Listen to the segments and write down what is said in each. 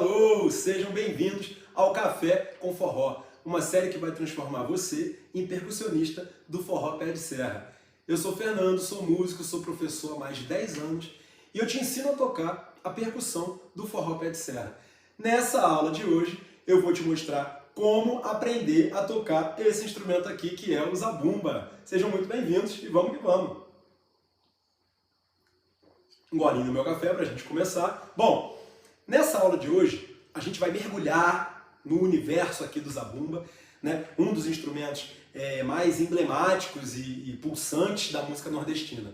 alô! Sejam bem-vindos ao Café com Forró, uma série que vai transformar você em percussionista do forró pé de serra. Eu sou Fernando, sou músico, sou professor há mais de 10 anos e eu te ensino a tocar a percussão do forró pé de serra. Nessa aula de hoje eu vou te mostrar como aprender a tocar esse instrumento aqui que é o zabumba. Sejam muito bem-vindos e vamos que vamos! Um golinho no meu café para a gente começar. Bom, nessa aula de hoje a gente vai mergulhar no universo aqui do zabumba, né? Um dos instrumentos mais emblemáticos e pulsantes da música nordestina.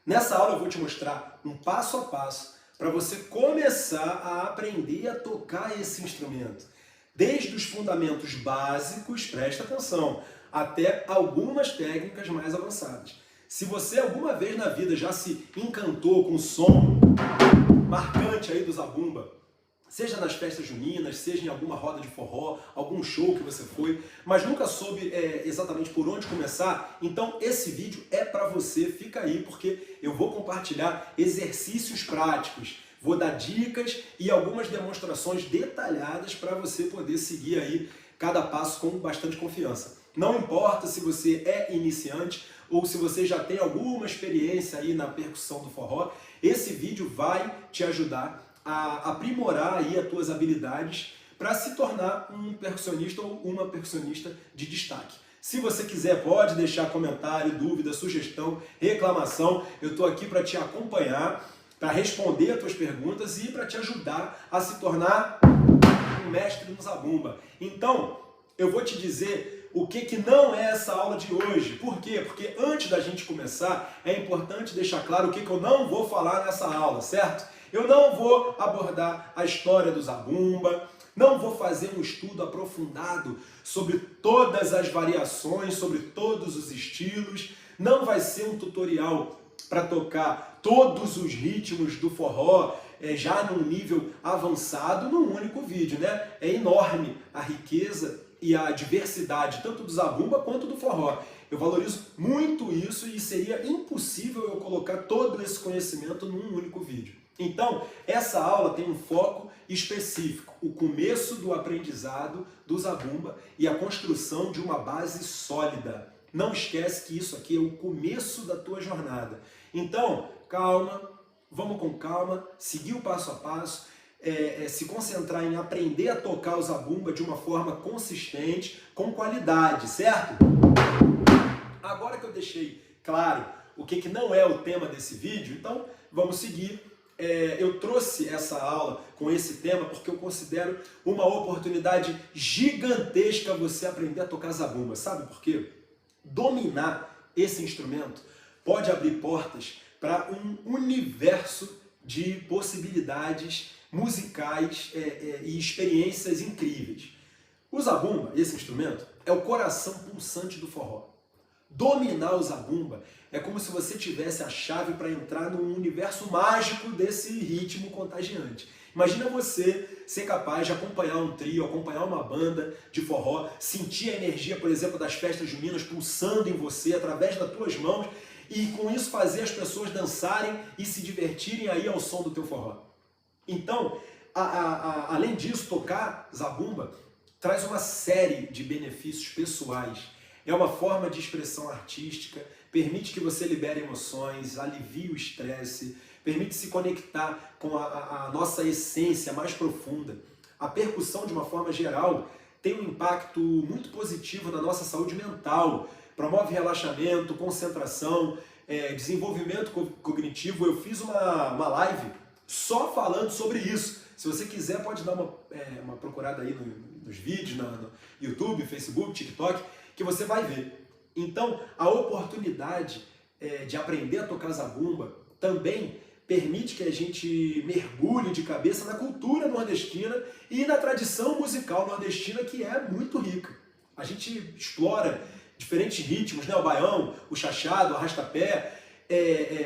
Nessa aula eu vou te mostrar um passo a passo para você começar a aprender a tocar esse instrumento. Desde os fundamentos básicos, presta atenção, até algumas técnicas mais avançadas. Se você alguma vez na vida já se encantou com o som marcante aí do zabumba, seja nas festas juninas, seja em alguma roda de forró, algum show que você foi, mas nunca soube exatamente por onde começar, então esse vídeo é para você, fica aí, porque eu vou compartilhar exercícios práticos, vou dar dicas e algumas demonstrações detalhadas para você poder seguir aí cada passo com bastante confiança. Não importa se você é iniciante ou se você já tem alguma experiência aí na percussão do forró, esse vídeo vai te ajudar a aprimorar aí as tuas habilidades para se tornar um percussionista ou uma percussionista de destaque. Se você quiser, pode deixar comentário, dúvida, sugestão, reclamação. Eu estou aqui para te acompanhar, para responder as tuas perguntas e para te ajudar a se tornar um mestre no zabumba. Então, eu vou te dizer o que não é essa aula de hoje. Por quê? Porque antes da gente começar, é importante deixar claro o que eu não vou falar nessa aula, certo? Eu não vou abordar a história do zabumba, não vou fazer um estudo aprofundado sobre todas as variações, sobre todos os estilos, não vai ser um tutorial para tocar todos os ritmos do forró, já num nível avançado, num único vídeo, né? É enorme a riqueza e a diversidade, tanto do zabumba quanto do forró. Eu valorizo muito isso e seria impossível eu colocar todo esse conhecimento num único vídeo. Então, essa aula tem um foco específico, o começo do aprendizado do zabumba e a construção de uma base sólida. Não esquece que isso aqui é o começo da tua jornada. Então, calma, vamos com calma, seguir o passo a passo, se concentrar em aprender a tocar o zabumba de uma forma consistente, com qualidade, certo? Agora que eu deixei claro o que não é o tema desse vídeo, então vamos seguir. Eu trouxe essa aula com esse tema porque eu considero uma oportunidade gigantesca você aprender a tocar zabumba. Sabe por quê? Dominar esse instrumento pode abrir portas para um universo de possibilidades musicais e experiências incríveis. O zabumba, esse instrumento, é o coração pulsante do forró. Dominar o zabumba é como se você tivesse a chave para entrar num universo mágico desse ritmo contagiante. Imagina você ser capaz de acompanhar um trio, acompanhar uma banda de forró, sentir a energia, por exemplo, das festas juninas pulsando em você através das tuas mãos e com isso fazer as pessoas dançarem e se divertirem aí ao som do teu forró. Então, além disso, tocar zabumba traz uma série de benefícios pessoais. É uma forma de expressão artística, permite que você libere emoções, alivie o estresse, permite se conectar com a nossa essência mais profunda. A percussão, de uma forma geral, tem um impacto muito positivo na nossa saúde mental, promove relaxamento, concentração, desenvolvimento cognitivo. Eu fiz uma live só falando sobre isso. Se você quiser, pode dar uma procurada aí nos vídeos, no YouTube, Facebook, TikTok, que você vai ver. Então, a oportunidade de aprender a tocar zabumba também permite que a gente mergulhe de cabeça na cultura nordestina e na tradição musical nordestina, que é muito rica. A gente explora diferentes ritmos, né? O baião, o chachado, o arrastapé,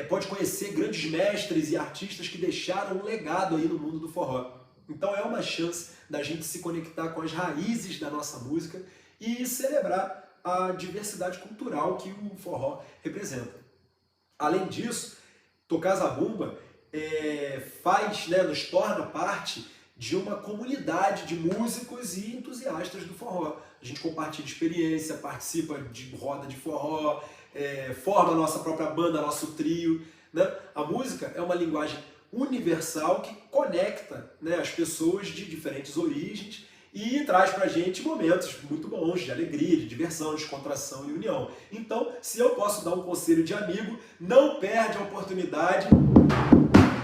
pode conhecer grandes mestres e artistas que deixaram um legado aí no mundo do forró. Então é uma chance da gente se conectar com as raízes da nossa música e celebrar a diversidade cultural que o forró representa. Além disso, tocar zabumba nos torna parte de uma comunidade de músicos e entusiastas do forró. A gente compartilha experiência, participa de roda de forró, forma a nossa própria banda, nosso trio, né? A música é uma linguagem universal que conecta, né, as pessoas de diferentes origens e traz pra gente momentos muito bons de alegria, de diversão, de descontração e união. Então, se eu posso dar um conselho de amigo, não perde a oportunidade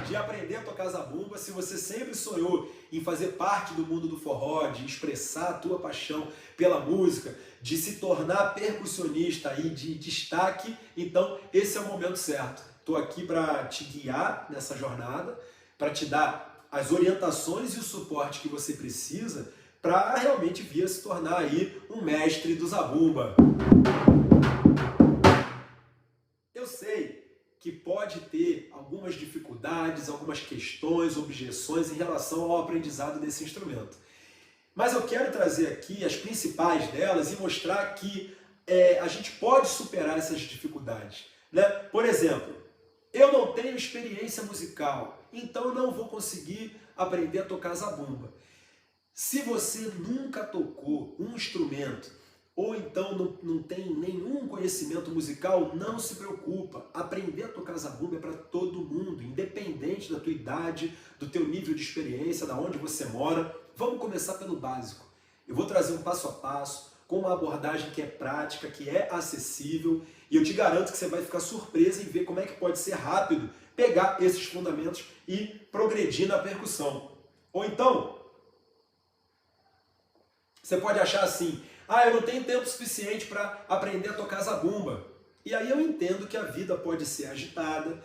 de aprender a tocar zabumba. Se você sempre sonhou em fazer parte do mundo do forró, de expressar a tua paixão pela música, de se tornar percussionista aí de destaque, então esse é o momento certo. Estou aqui para te guiar nessa jornada, para te dar as orientações e o suporte que você precisa para realmente vir a se tornar aí um mestre do zabumba. Eu sei que pode ter algumas dificuldades, algumas questões, objeções em relação ao aprendizado desse instrumento. Mas eu quero trazer aqui as principais delas e mostrar que a gente pode superar essas dificuldades, né? Por exemplo, eu não tenho experiência musical, então eu não vou conseguir aprender a tocar zabumba. Se você nunca tocou um instrumento, ou então não tem nenhum conhecimento musical, não se preocupa. Aprender a tocar zabumba é para todo mundo, independente da tua idade, do teu nível de experiência, da onde você mora. Vamos começar pelo básico. Eu vou trazer um passo a passo, com uma abordagem que é prática, que é acessível, e eu te garanto que você vai ficar surpresa em ver como é que pode ser rápido pegar esses fundamentos e progredir na percussão. Ou então, você pode achar assim: eu não tenho tempo suficiente para aprender a tocar zabumba. E aí eu entendo que a vida pode ser agitada,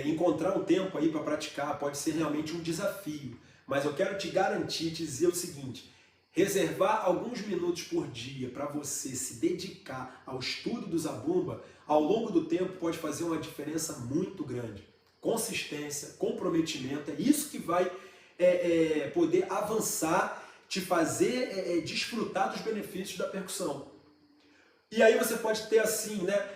encontrar um tempo aí para praticar pode ser realmente um desafio. Mas eu quero te garantir, te dizer o seguinte: reservar alguns minutos por dia para você se dedicar ao estudo do zabumba, ao longo do tempo pode fazer uma diferença muito grande. Consistência, comprometimento, é isso que vai poder avançar, te fazer desfrutar dos benefícios da percussão. E aí você pode ter assim, né?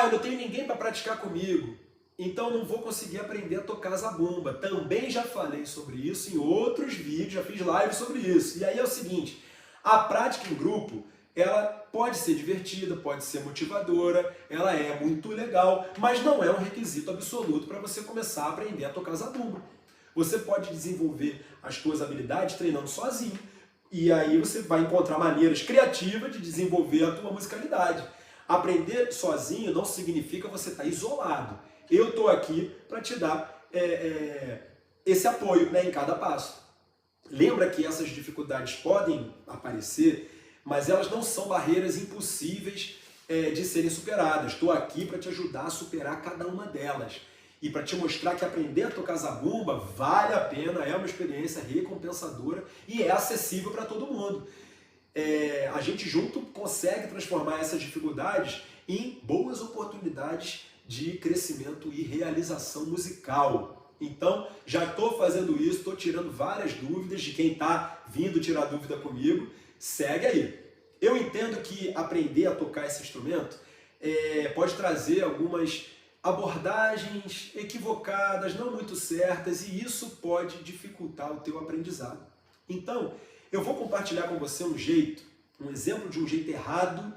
Eu não tenho ninguém para praticar comigo, então não vou conseguir aprender a tocar zabumba. Também já falei sobre isso em outros vídeos, já fiz live sobre isso. E aí é o seguinte: a prática em grupo, ela pode ser divertida, pode ser motivadora, ela é muito legal, mas não é um requisito absoluto para você começar a aprender a tocar zabumba. Você pode desenvolver as suas habilidades treinando sozinho, e aí você vai encontrar maneiras criativas de desenvolver a tua musicalidade. Aprender sozinho não significa você estar isolado. Eu estou aqui para te dar esse apoio, né, em cada passo. Lembra que essas dificuldades podem aparecer, mas elas não são barreiras impossíveis de serem superadas. Estou aqui para te ajudar a superar cada uma delas. E para te mostrar que aprender a tocar zabumba vale a pena, é uma experiência recompensadora e é acessível para todo mundo. A gente junto consegue transformar essas dificuldades em boas oportunidades de crescimento e realização musical. Então, já estou fazendo isso, estou tirando várias dúvidas de quem está vindo tirar dúvida comigo. Segue aí. Eu entendo que aprender a tocar esse instrumento pode trazer algumas abordagens equivocadas, não muito certas, e isso pode dificultar o teu aprendizado. Então, eu vou compartilhar com você um exemplo de um jeito errado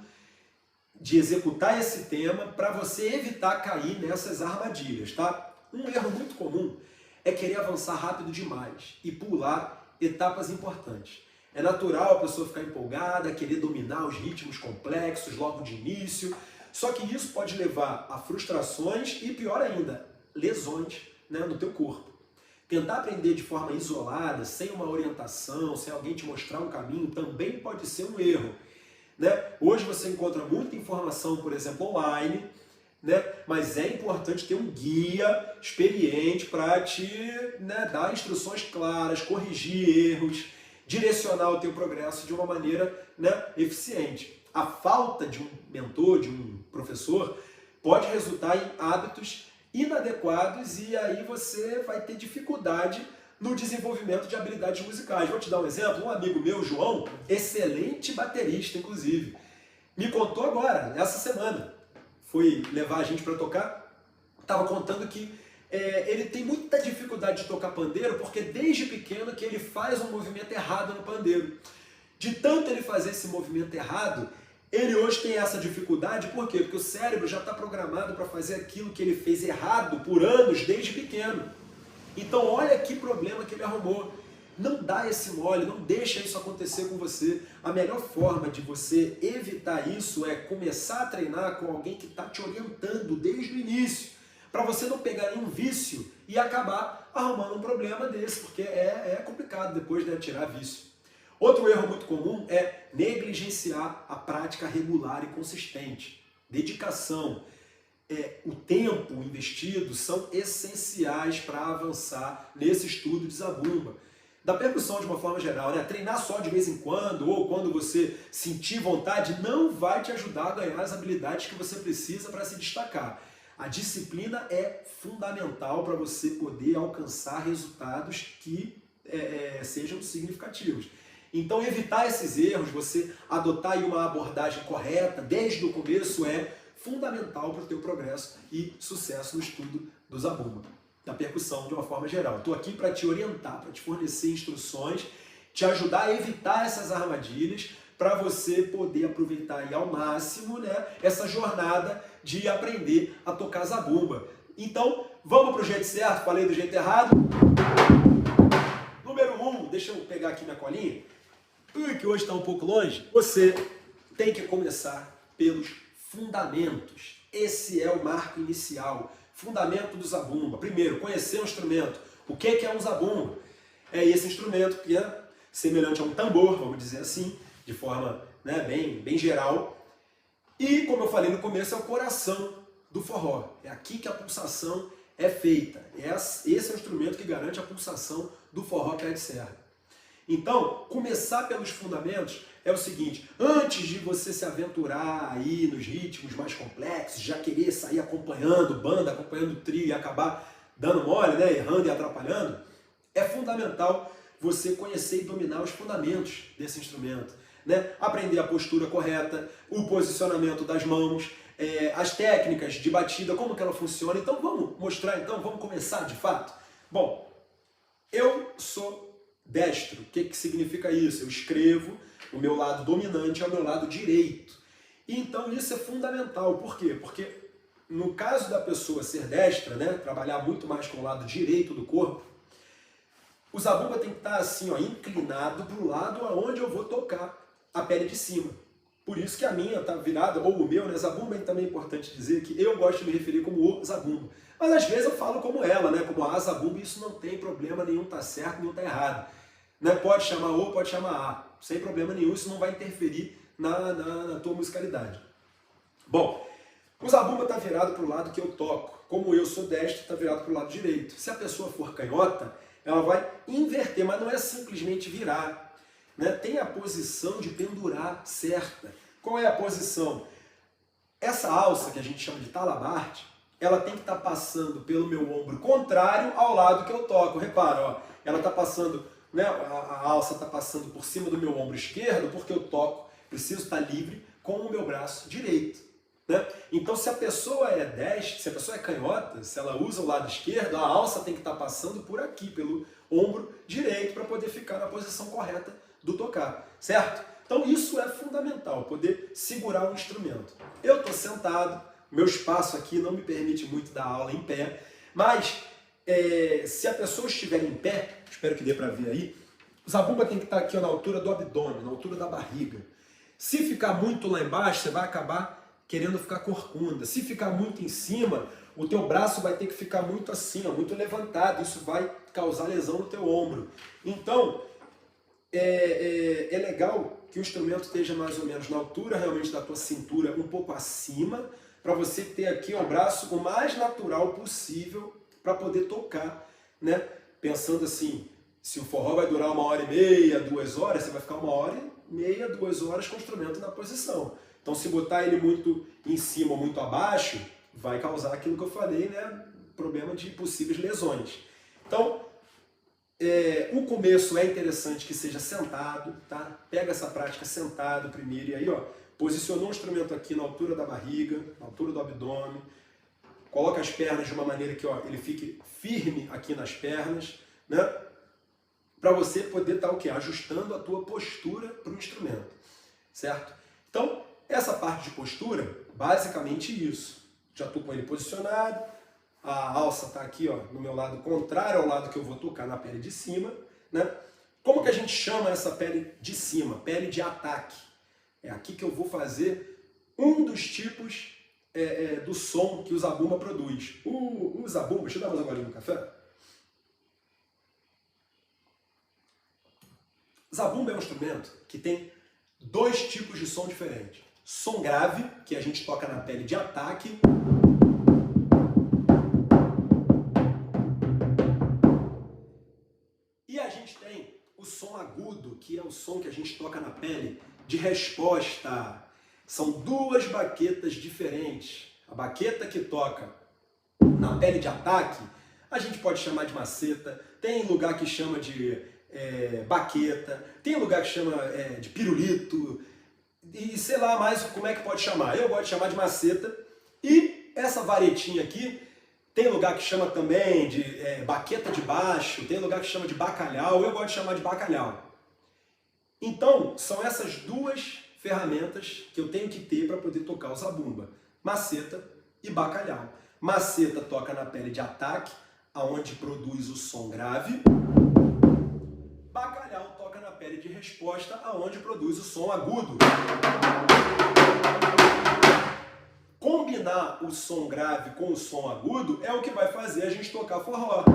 de executar esse tema para você evitar cair nessas armadilhas, tá? Um erro muito comum é querer avançar rápido demais e pular etapas importantes. É natural a pessoa ficar empolgada, querer dominar os ritmos complexos logo de início, só que isso pode levar a frustrações e, pior ainda, lesões, né, no teu corpo. Tentar aprender de forma isolada, sem uma orientação, sem alguém te mostrar um caminho, também pode ser um erro, né? Hoje você encontra muita informação, por exemplo, online, né? Mas é importante ter um guia experiente para te, né, dar instruções claras, corrigir erros, direcionar o teu progresso de uma maneira, né, eficiente. A falta de um mentor, de um professor, pode resultar em hábitos inadequados e aí você vai ter dificuldade no desenvolvimento de habilidades musicais. Vou te dar um exemplo. Um amigo meu, João, excelente baterista, inclusive, me contou agora, essa semana, foi levar a gente para tocar, estava contando que ele tem muita dificuldade de tocar pandeiro porque desde pequeno que ele faz um movimento errado no pandeiro. De tanto ele fazer esse movimento errado, ele hoje tem essa dificuldade, por quê? Porque o cérebro já está programado para fazer aquilo que ele fez errado por anos desde pequeno. Então olha que problema que ele arrumou. Não dá esse mole, não deixa isso acontecer com você. A melhor forma de você evitar isso é começar a treinar com alguém que está te orientando desde o início, para você não pegar nenhum vício e acabar arrumando um problema desse, porque é complicado depois, né, tirar vício. Outro erro muito comum é negligenciar a prática regular e consistente. Dedicação, o tempo investido são essenciais para avançar nesse estudo de zabumba. Da percussão de uma forma geral, né? Treinar só de vez em quando ou quando você sentir vontade não vai te ajudar a ganhar as habilidades que você precisa para se destacar. A disciplina é fundamental para você poder alcançar resultados que sejam significativos. Então evitar esses erros, você adotar aí uma abordagem correta desde o começo é fundamental para o teu progresso e sucesso no estudo do zabumba, da percussão de uma forma geral. Estou aqui para te orientar, para te fornecer instruções, te ajudar a evitar essas armadilhas, para você poder aproveitar aí ao máximo, né, essa jornada de aprender a tocar zabumba. Então, vamos para o jeito certo? Falei do jeito errado? Número 1, deixa eu pegar aqui minha colinha, que hoje está um pouco longe. Você tem que começar pelos fundamentos. Esse é o marco inicial. Fundamento do zabumba. Primeiro, conhecer o instrumento. O que é um zabumba? É esse instrumento que é semelhante a um tambor, vamos dizer assim, de forma, né, bem geral. E, como eu falei no começo, é o coração do forró. É aqui que a pulsação é feita. Esse é o instrumento que garante a pulsação do forró pé de serra. Então, começar pelos fundamentos é o seguinte: antes de você se aventurar aí nos ritmos mais complexos, já querer sair acompanhando banda, acompanhando trio e acabar dando mole, né, errando e atrapalhando, é fundamental você conhecer e dominar os fundamentos desse instrumento, né? Aprender a postura correta, o posicionamento das mãos, as técnicas de batida, como que ela funciona. Então vamos mostrar, vamos começar de fato? Bom, eu sou destro. O que significa isso? Eu escrevo, o meu lado dominante é o meu lado direito. E então isso é fundamental. Por quê? Porque no caso da pessoa ser destra, né, trabalhar muito mais com o lado direito do corpo, o zabumba tem que estar assim, ó, inclinado para o lado aonde eu vou tocar a pele de cima. Por isso que a minha está virada, ou o meu, né, zabumba, também é importante dizer que eu gosto de me referir como o zabumba. Mas às vezes eu falo como ela, né, como a zabumba, e isso não tem problema nenhum, tá certo, nenhum tá errado. Né, pode chamar o, pode chamar a, sem problema nenhum, isso não vai interferir na tua musicalidade. Bom, o zabumba está virado para o lado que eu toco. Como eu sou destro, está virado para o lado direito. Se a pessoa for canhota, ela vai inverter, mas não é simplesmente virar, né? Tem a posição de pendurar certa. Qual é a posição? Essa alça, que a gente chama de talabarte, ela tem que estar passando pelo meu ombro contrário ao lado que eu toco. Repara, ó, ela está passando, né, a alça está passando por cima do meu ombro esquerdo, porque eu toco, preciso estar livre com o meu braço direito. Né? Então, se a pessoa é destra, se a pessoa é canhota, se ela usa o lado esquerdo, a alça tem que estar passando por aqui, pelo ombro direito, para poder ficar na posição correta do tocar, certo? Então, isso é fundamental, poder segurar o instrumento. Eu estou sentado, meu espaço aqui não me permite muito dar aula em pé, mas se a pessoa estiver em pé, espero que dê para ver aí, o zabumba tem que estar aqui, ó, na altura do abdômen, na altura da barriga. Se ficar muito lá embaixo, você vai acabar querendo ficar corcunda. Se ficar muito em cima, o teu braço vai ter que ficar muito assim, ó, muito levantado. Isso vai causar lesão no teu ombro. Então, é legal que o instrumento esteja mais ou menos na altura realmente da tua cintura, um pouco acima, para você ter aqui ó, o braço o mais natural possível para poder tocar, né? Pensando assim, se o forró vai durar 1h30, 2 horas, você vai ficar 1h30, 2 horas com o instrumento na posição. Então, se botar ele muito em cima ou muito abaixo, vai causar aquilo que eu falei, né? Problema de possíveis lesões. Então, o começo é interessante que seja sentado, tá? Pega essa prática sentado primeiro, e aí, ó, posicionou o instrumento aqui na altura da barriga, na altura do abdômen, coloca as pernas de uma maneira que ó, ele fique firme aqui nas pernas, né? Para você poder estar o quê? Ajustando a tua postura para o instrumento, certo? Então, essa parte de postura, basicamente isso. Já estou com ele posicionado, a alça está aqui ó, no meu lado contrário ao lado que eu vou tocar na pele de cima, né? Como que a gente chama essa pele de cima? Pele de ataque. É aqui que eu vou fazer um dos tipos do som que o zabumba produz. O zabumba, deixa eu dar mais uma golinha no café. Zabumba é um instrumento que tem dois tipos de som diferentes. Som grave, que a gente toca na pele de ataque. E a gente tem o som agudo, que é o som que a gente toca na pele de resposta. São duas baquetas diferentes. A baqueta que toca na pele de ataque, a gente pode chamar de maceta, tem lugar que chama de baqueta, tem lugar que chama de pirulito, e sei lá mais como é que pode chamar. Eu gosto de chamar de maceta, e essa varetinha aqui, tem lugar que chama também de baqueta de baixo, tem lugar que chama de bacalhau, eu gosto de chamar de bacalhau. Então, são essas duas ferramentas que eu tenho que ter para poder tocar o zabumba. Maceta e bacalhau. Maceta toca na pele de ataque, aonde produz o som grave. Bacalhau toca na pele de resposta, aonde produz o som agudo. Combinar o som grave com o som agudo é o que vai fazer a gente tocar forró.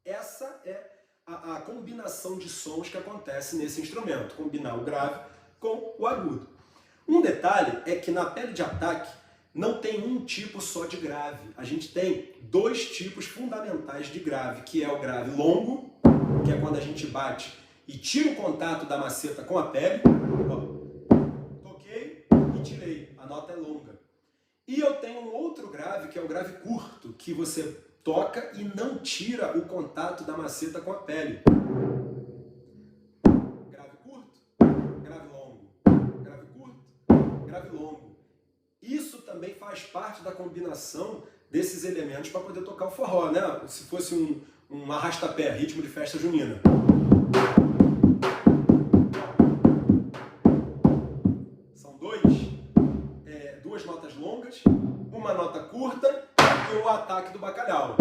Essa é a combinação de sons que acontece nesse instrumento, combinar o grave com o agudo. Um detalhe é que na pele de ataque não tem um tipo só de grave. A gente tem dois tipos fundamentais de grave, que é o grave longo, que é quando a gente bate e tira o contato da maceta com a pele. Ó, toquei e tirei, a nota é longa. E eu tenho um outro grave, que é o grave curto, que você toca e não tira o contato da maceta com a pele. Grave curto, grave longo, grave curto, grave longo. Isso também faz parte da combinação desses elementos para poder tocar o forró, né? Se fosse um arrasta-pé, ritmo de festa junina. São duas notas longas, uma nota curta e o ataque do bacalhau.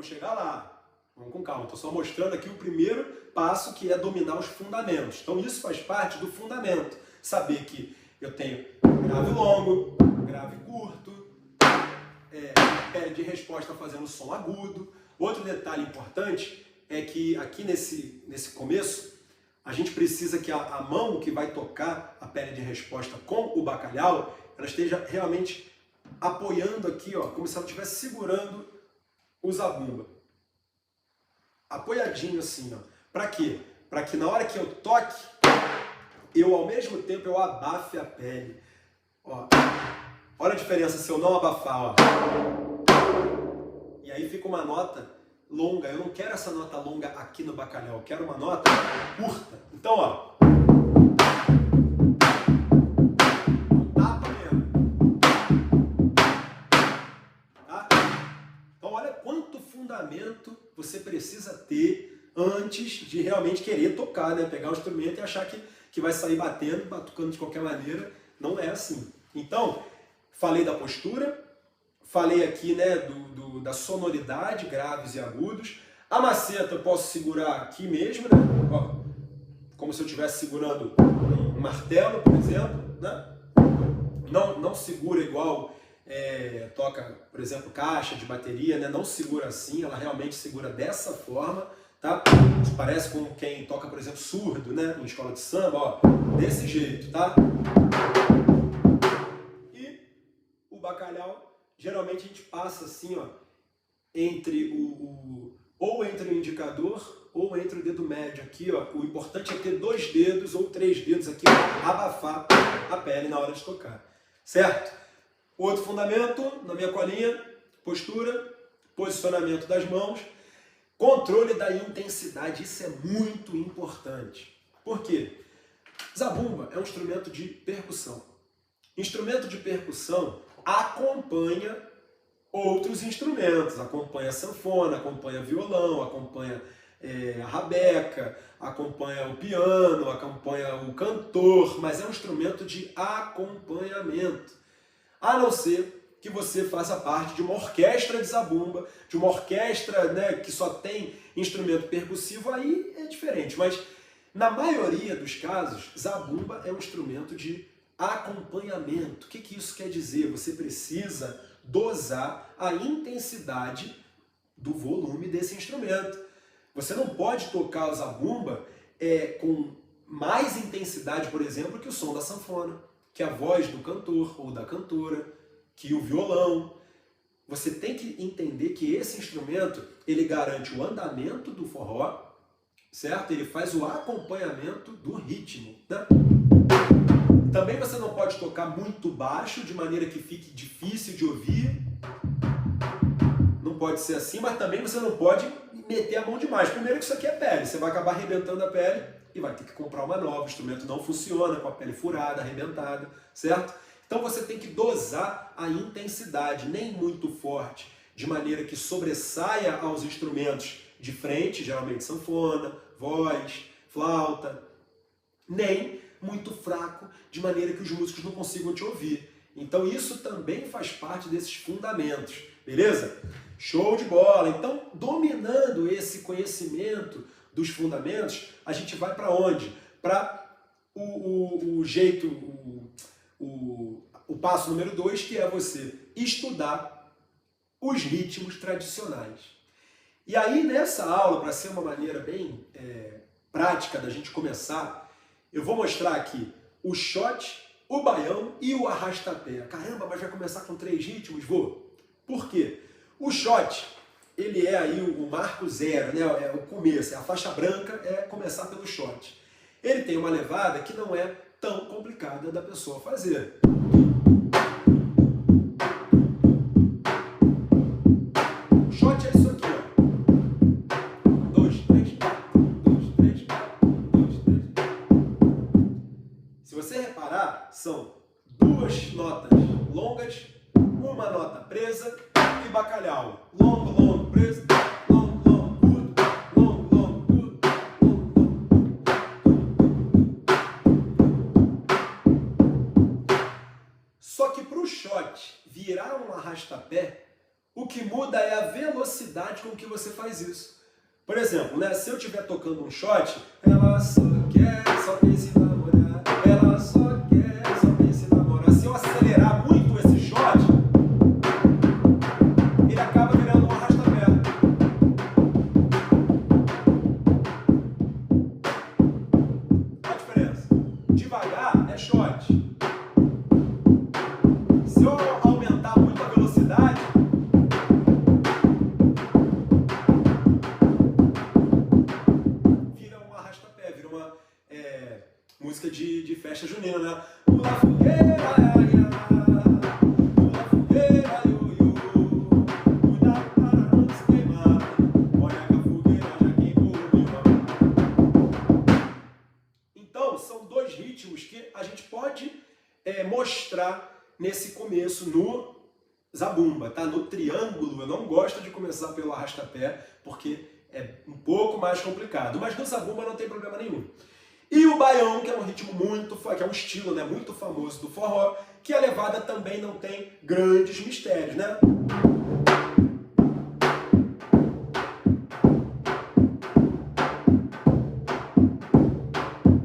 Chegar lá. Vamos com calma, estou só mostrando aqui o primeiro passo, que é dominar os fundamentos. Então isso faz parte do fundamento. Saber que eu tenho grave longo, grave curto, pele de resposta fazendo som agudo. Outro detalhe importante é que aqui nesse começo, a gente precisa que a mão que vai tocar a pele de resposta com o bacalhau, ela esteja realmente apoiando aqui, ó, como se ela estivesse segurando o zabumba. Apoiadinho assim, ó. Para quê? Para que na hora que eu toque, eu ao mesmo tempo eu abafe a pele. Ó. Olha a diferença se eu não abafar, ó. E aí fica uma nota longa. Eu não quero essa nota longa aqui no bacalhau, eu quero uma nota curta. Então, ó. Você precisa ter antes de realmente querer tocar, né? Pegar o instrumento e achar que vai sair batendo, batucando de qualquer maneira. Não é assim. Então, falei da postura, falei aqui, né, da sonoridade, graves e agudos. A maceta eu posso segurar aqui mesmo, né? Ó, como se eu estivesse segurando um martelo, por exemplo, né? Não segura igual toca, por exemplo, caixa de bateria, né? Não segura assim, ela realmente segura dessa forma, tá? Isso parece com quem toca, por exemplo, surdo, né? Em escola de samba, ó, desse jeito, tá? E o bacalhau, geralmente a gente passa assim, ó, entre ou entre o indicador ou entre o dedo médio aqui, ó. O importante é ter 2 dedos ou 3 dedos aqui para abafar a pele na hora de tocar, certo? Outro fundamento, na minha colinha, postura, posicionamento das mãos, controle da intensidade, isso é muito importante. Por quê? Zabumba é um instrumento de percussão. Instrumento de percussão acompanha outros instrumentos, acompanha a sanfona, acompanha violão, acompanha a rabeca, acompanha o piano, acompanha o cantor, mas é um instrumento de acompanhamento. A não ser que você faça parte de uma orquestra de zabumba, de uma orquestra, né, que só tem instrumento percussivo, aí é diferente. Mas na maioria dos casos, zabumba é um instrumento de acompanhamento. O que isso quer dizer? Você precisa dosar a intensidade do volume desse instrumento. Você não pode tocar o zabumba com mais intensidade, por exemplo, que o som da sanfona, que a voz do cantor ou da cantora, que o violão. Você tem que entender que esse instrumento, ele garante o andamento do forró, certo? Ele faz o acompanhamento do ritmo, né? Também você não pode tocar muito baixo, de maneira que fique difícil de ouvir. Não pode ser assim, mas também você não pode meter a mão demais. Primeiro que isso aqui é pele, você vai acabar arrebentando a pele e vai ter que comprar uma nova. O instrumento não funciona com a pele furada, arrebentada, certo? Então você tem que dosar a intensidade, nem muito forte, de maneira que sobressaia aos instrumentos de frente, geralmente sanfona, voz, flauta, nem muito fraco, de maneira que os músicos não consigam te ouvir. Então isso também faz parte desses fundamentos, beleza? Show de bola! Então, dominando esse conhecimento dos fundamentos, a gente vai para onde? Para o passo número 2, que é você estudar os ritmos tradicionais. E aí, nessa aula, para ser uma maneira bem prática da gente começar, eu vou mostrar aqui o shot, o baião e o arrastapé. Caramba, mas vai começar com 3 ritmos? Vou. Por quê? O shot, ele é aí o marco zero, né? É o começo, é a faixa branca, é começar pelo shot. Ele tem uma levada que não é tão complicada da pessoa fazer. O shot é isso aqui, ó. 1, 2, 3, 4, 1, 2, 3, 4, 1, 2, 3. Se você reparar, são 2 notas longas, uma nota presa e bacalhau. Longo, longo, preso, longo, longo, curto, longo, longo, curto, longo, longo. Só que para o shot virar um arrastapé, o que muda é a velocidade com que você faz isso. Por exemplo, né, se eu estiver tocando um shot, ela só quer, só pensa em namorar, ela só quer, só pensa em namorar. Se eu acelerar muito esse shot, ele acaba virando um arrastapé. Qual a diferença? Devagar é shot. Se eu aumentar muito a velocidade, vira um arrastapé, vira uma música de festa junina, né? Pula fogueira, pula fogueira, ioiô, cuidado para não se queimar, olha que a fogueira já queimou, meu amor. Então, são 2 ritmos que a gente pode mostrar nesse começo no zabumba, tá? No triângulo, eu não gosto de começar pelo arrastapé, porque é um pouco mais complicado, mas no zabumba não tem problema nenhum. E o baião, que é um ritmo que é um estilo, né, muito famoso do forró, que a levada também não tem grandes mistérios, né?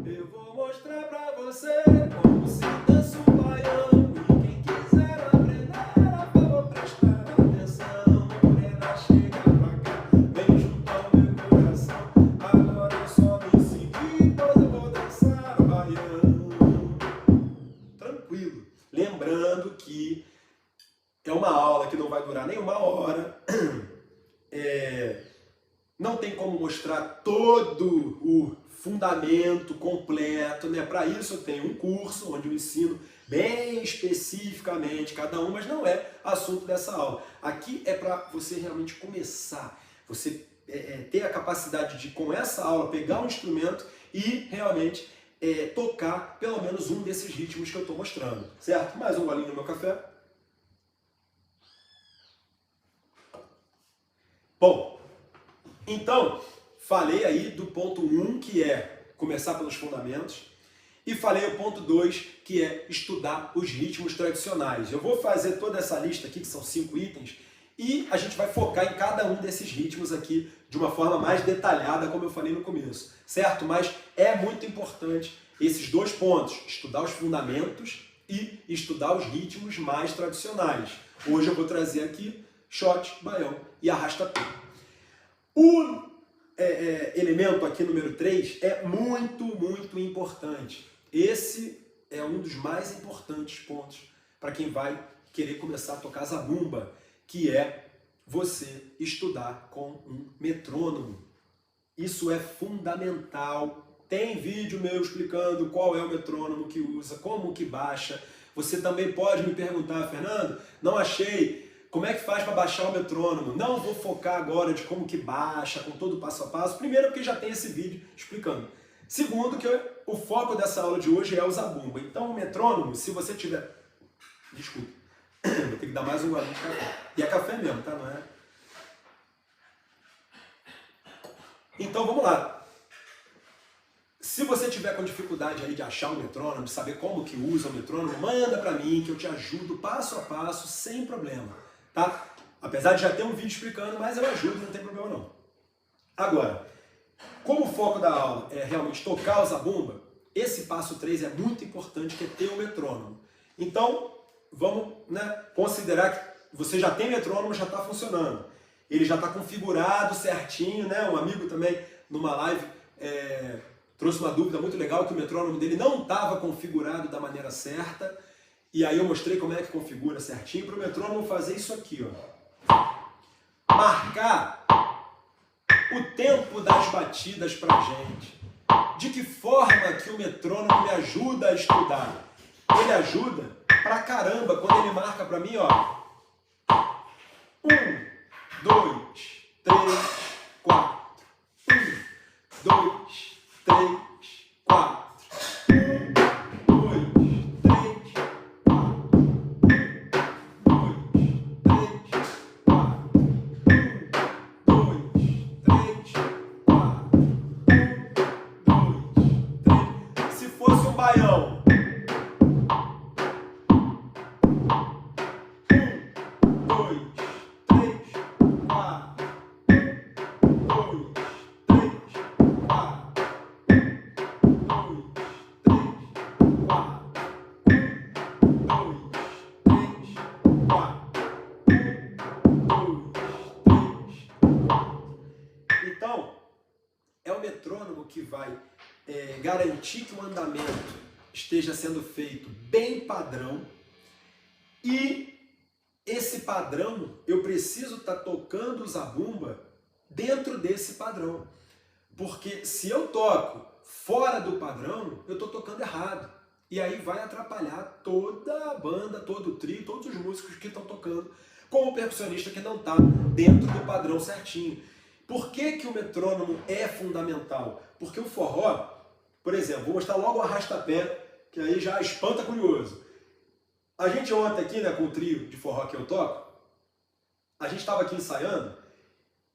Eu vou mostrar pra você como se dança um baião, e quem quiser aprender, por favor, prestar atenção. Morena, chega pra cá, vem junto ao meu coração. Agora eu só me seguir, pois eu vou dançar o baião. Tranquilo. Lembrando que é uma aula que não vai durar nem 1 hora. não tem como mostrar todo o fundamento completo, né? Para isso eu tenho um curso onde eu ensino bem especificamente cada um, mas não é assunto dessa aula. Aqui é para você realmente começar, você ter a capacidade de, com essa aula, pegar um instrumento e realmente tocar pelo menos um desses ritmos que eu estou mostrando, certo? Mais um golinho no meu café. Bom, então, falei aí do ponto 1, que é começar pelos fundamentos, e falei o ponto 2, que é estudar os ritmos tradicionais. Eu vou fazer toda essa lista aqui, que são 5 itens, e a gente vai focar em cada um desses ritmos aqui de uma forma mais detalhada, como eu falei no começo, certo? Mas é muito importante esses 2 pontos, estudar os fundamentos e estudar os ritmos mais tradicionais. Hoje eu vou trazer aqui shot, baião e arrasta-pé. O elemento aqui número 3 é muito, muito importante. Esse é um dos mais importantes pontos para quem vai querer começar a tocar zabumba, que é você estudar com um metrônomo. Isso é fundamental. Tem vídeo meu explicando qual é o metrônomo que usa, como que baixa. Você também pode me perguntar, Fernando, não achei, como é que faz para baixar o metrônomo? Não vou focar agora de como que baixa, com todo o passo a passo. Primeiro, porque já tem esse vídeo explicando. Segundo, que o foco dessa aula de hoje é o zabumba. Então, o metrônomo, se você tiver... Desculpa, vou ter que dar mais um golinho de café. E é café mesmo, tá? Não é? Então, vamos lá. Se você tiver com dificuldade aí de achar o metrônomo, de saber como que usa o metrônomo, manda pra mim que eu te ajudo passo a passo, sem problema, tá? Apesar de já ter um vídeo explicando, mas eu ajudo, não tem problema não. Agora, como o foco da aula é realmente tocar o zabumba, esse passo 3 é muito importante, que é ter o metrônomo. Então, vamos, né, considerar que você já tem metrônomo, já está funcionando. Ele já está configurado certinho, né? Um amigo também, numa live, trouxe uma dúvida muito legal, que o metrônomo dele não estava configurado da maneira certa. E aí eu mostrei como é que configura certinho para o metrônomo fazer isso aqui, ó. Marcar o tempo das batidas para a gente. De que forma que o metrônomo me ajuda a estudar? Ele ajuda pra caramba quando ele marca para mim, ó. 1, 2, 3, 4. 1, 2, 3, 4. 1, 2, 3, 4. 1, 2, 3, 4. 1, 2, 3, 4. 1, 2, 3. Se fosse um baião. 1, 2, 3, 4. 1, 2, 3, 4. 1, 2, 3, 4. 1, 2, 3, 4. 1, 2, 3, 4. Então, é o metrônomo que vai garantir que o andamento esteja sendo feito bem padrão, e esse padrão, eu preciso estar tocando o zabumba dentro desse padrão. Porque se eu toco fora do padrão, eu estou tocando errado. E aí vai atrapalhar toda a banda, todo o trio, todos os músicos que estão tocando, com o percussionista que não está dentro do padrão certinho. Por que que o metrônomo é fundamental? Porque o forró, por exemplo, vou mostrar logo o arrasta-pé, que aí já espanta curioso. A gente ontem aqui, né, com o trio de forró que eu toco, a gente estava aqui ensaiando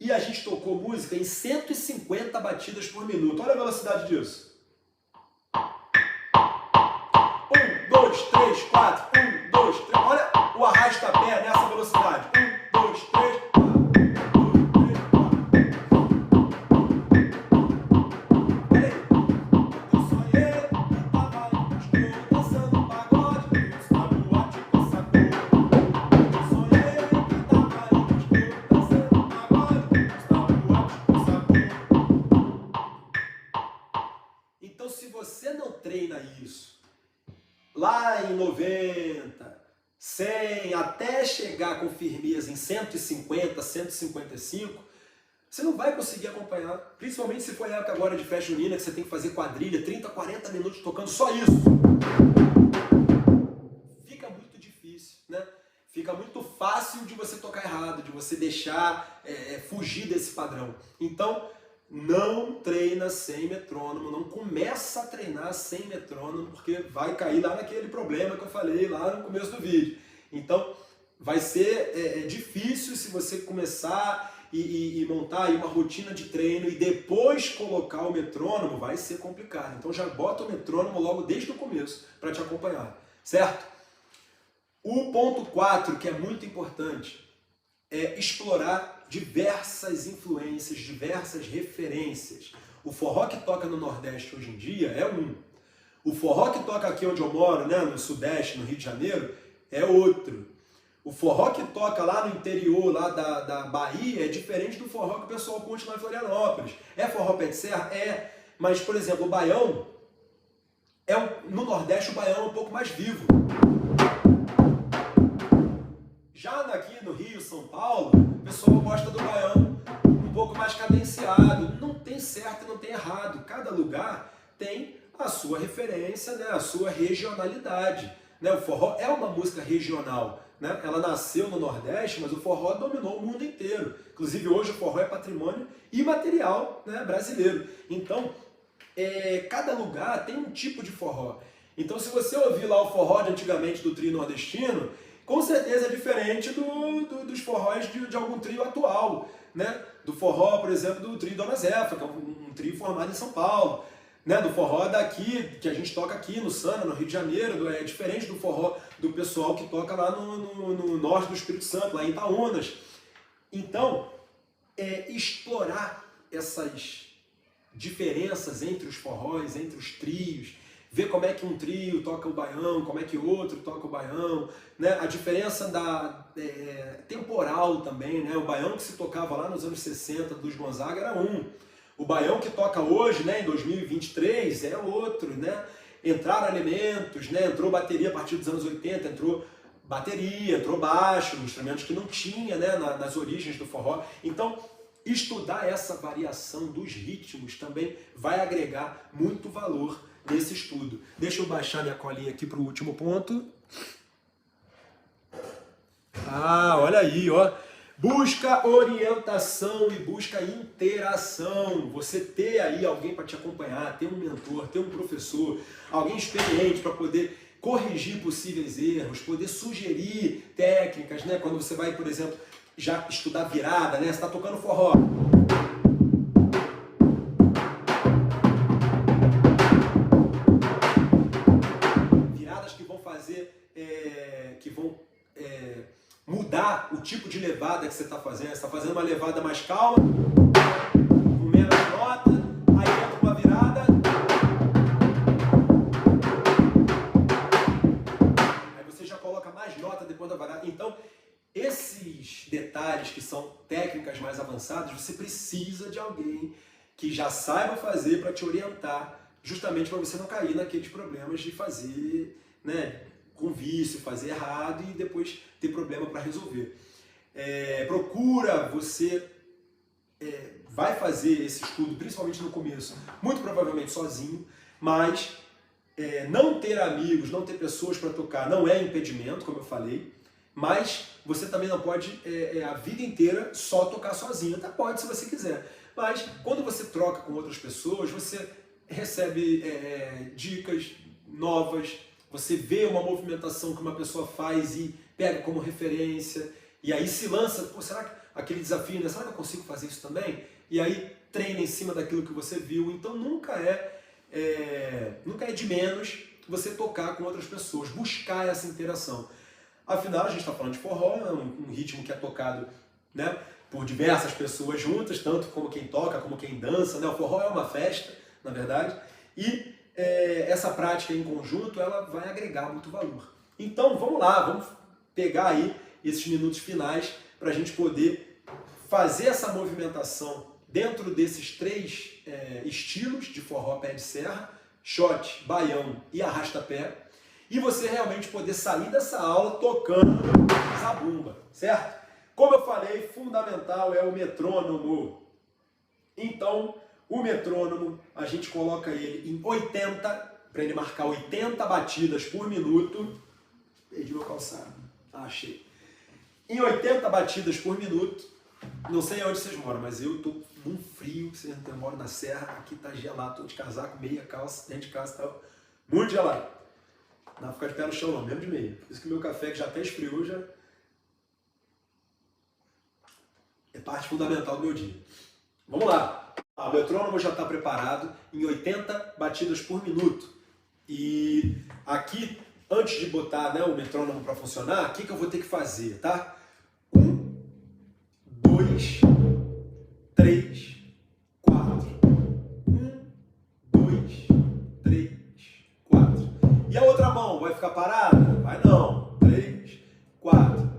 e a gente tocou música em 150 batidas por minuto. Olha a velocidade disso. 1, 2, 3, 4. 1, 2, 3. Olha o arrasta-pé nessa velocidade. 1, 2, 3, 4. 1, 2, 3, 4. Olha aí. Eu sonhei que tava em Moscou, dançando pagode, na boate com sacou. Eu sonhei que tava em Moscou, dançando pagode, na boate com sacou. Então, se você não treina isso lá em 90, 100, até chegar com firmeza em 150, 155, Você não vai conseguir acompanhar, principalmente se for a época agora de festa junina, que você tem que fazer quadrilha, 30, 40 minutos tocando só isso. Fica muito difícil, né? Fica muito fácil de você tocar errado, de você deixar fugir desse padrão. Então, não treina sem metrônomo, não começa a treinar sem metrônomo, porque vai cair lá naquele problema que eu falei lá no começo do vídeo. Então, vai ser difícil se você começar e montar aí uma rotina de treino e depois colocar o metrônomo, vai ser complicado. Então já bota o metrônomo logo desde o começo para te acompanhar, certo? O ponto 4, que é muito importante, é explorar diversas influências, diversas referências. O forró que toca no Nordeste hoje em dia é um. O forró que toca aqui onde eu moro, né, no Sudeste, no Rio de Janeiro, é outro. O forró que toca lá no interior lá da Bahia é diferente do forró que o pessoal curte lá em Florianópolis. É forró pé de serra? É. Mas, por exemplo, o baião, no Nordeste o baião é um pouco mais vivo. Já aqui no Rio, São Paulo, o pessoal gosta do baião um pouco mais cadenciado. Não tem certo e não tem errado. Cada lugar tem a sua referência, né, a sua regionalidade. Né? O forró é uma música regional. Né? Ela nasceu no Nordeste, mas o forró dominou o mundo inteiro. Inclusive hoje o forró é patrimônio imaterial, né, brasileiro. Então, cada lugar tem um tipo de forró. Então se você ouvir lá o forró de antigamente do trio nordestino, com certeza é diferente dos forróis de algum trio atual. Né? Do forró, por exemplo, do trio Dona Zefa, que é um trio formado em São Paulo. Né, do forró daqui, que a gente toca aqui no Sana, no Rio de Janeiro, é diferente do forró do pessoal que toca lá no norte do Espírito Santo, lá em Itaúnas. Então, explorar essas diferenças entre os forróis, entre os trios, ver como é que um trio toca o baião, como é que outro toca o baião, né? A diferença temporal também, né? O baião que se tocava lá nos anos 60 dos Gonzaga era um. O baião que toca hoje, né, em 2023, é outro, né? Entraram elementos, né? Entrou bateria a partir dos anos 80, entrou bateria, entrou baixo, instrumentos que não tinha, né, nas origens do forró. Então, estudar essa variação dos ritmos também vai agregar muito valor nesse estudo. Deixa eu baixar minha colinha aqui para o último ponto. Ah, olha aí, ó. Busca orientação e busca interação. Você ter aí alguém para te acompanhar, ter um mentor, ter um professor, alguém experiente para poder corrigir possíveis erros, poder sugerir técnicas, né? Quando você vai, por exemplo, já estudar virada, né? Você está tocando forró. Viradas que vão fazer, mudar o tipo de levada que você está fazendo. Você está fazendo uma levada mais calma, com menos nota, aí entra uma virada, aí você já coloca mais nota depois da virada. Então, esses detalhes que são técnicas mais avançadas, você precisa de alguém que já saiba fazer para te orientar, justamente para você não cair naqueles problemas de fazer, né, com vício, fazer errado e depois ter problema para resolver. Procura, você vai fazer esse estudo, principalmente no começo, muito provavelmente sozinho, mas não ter amigos, não ter pessoas para tocar não é impedimento, como eu falei, mas você também não pode a vida inteira só tocar sozinho. Até pode se você quiser, mas quando você troca com outras pessoas, você recebe dicas novas, você vê uma movimentação que uma pessoa faz e pega como referência, e aí se lança, pô, será que aquele desafio, né? Será que eu consigo fazer isso também? E aí treina em cima daquilo que você viu. Então nunca é de menos você tocar com outras pessoas, buscar essa interação. Afinal, a gente está falando de forró, é um ritmo que é tocado, né, por diversas pessoas juntas, tanto como quem toca, como quem dança, né? O forró é uma festa, na verdade, e essa prática em conjunto, ela vai agregar muito valor. Então, vamos lá, vamos pegar aí esses minutos finais para a gente poder fazer essa movimentação dentro desses três estilos de forró pé de serra, shot, baião e arrasta-pé, e você realmente poder sair dessa aula tocando zabumba, certo? Como eu falei, fundamental é o metrônomo. Então, o metrônomo, a gente coloca ele em 80, para ele marcar 80 batidas por minuto. Perdi meu calçado. Achei. Em 80 batidas por minuto. Não sei onde vocês moram, mas eu tô num frio. Eu moro na serra, aqui tá gelado, tô de casaco, meia calça, dentro de casa tá muito gelado. Não vou ficar de pé no chão não, mesmo de meia. Por isso que o meu café, que já até esfriou, já é parte fundamental do meu dia. Vamos lá. O metrônomo já está preparado em 80 batidas por minuto. E aqui, antes de botar, né, o metrônomo para funcionar, o que eu vou ter que fazer, tá? 1, 2, 3, 4. 1, 2, 3, 4. E a outra mão vai ficar parada? Vai não. 3, 4.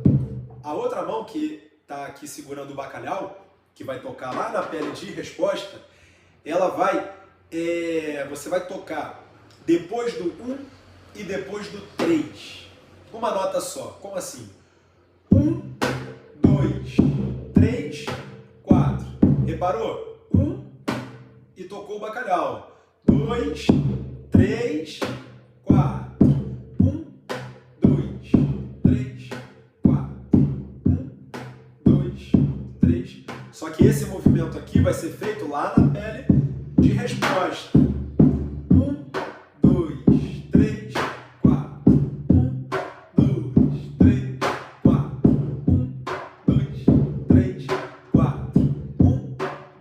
A outra mão que está aqui segurando o bacalhau, que vai tocar lá na pele de resposta, ela vai, você vai tocar depois do 1 e depois do 3. Uma nota só. Como assim? 1, 2, 3, 4. Reparou? 1 e tocou o bacalhau. 2, 3, 4. 1, 2, 3, 4. 1, 2, 3. Só que esse movimento aqui vai ser feito lá na pele de resposta. 1, 2, 3, 4. 1, 2, 3, 4. 1, 2, 3, 4. 1,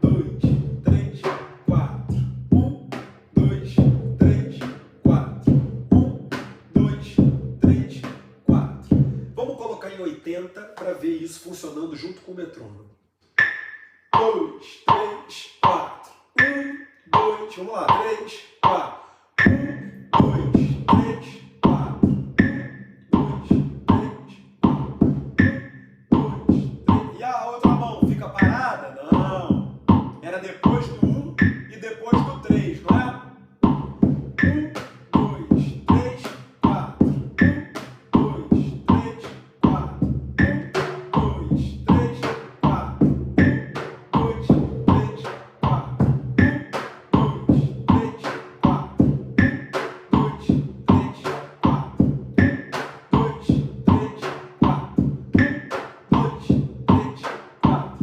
2, 3, 4. 1, 2, 3, 4. 1, 2, 3, 4. Vamos colocar em 80 para ver isso funcionando junto com o metrônomo. 2, 3, 4. 1, 2, vamos lá. 3, 4. 1, 2, 3, 4. 1, 2, 3, 4. 1, 2, 3. E a outra mão fica parada? Não. Era depois do 1 e depois do 3, não é? 1, 2, 3, 4. 1, 2, 3, 4. 1, 2, 3, 4. 2, 3, 4. 1, 2, 3, 4. 2, 3, 4. 2, 3, 4. 2, 3, 4.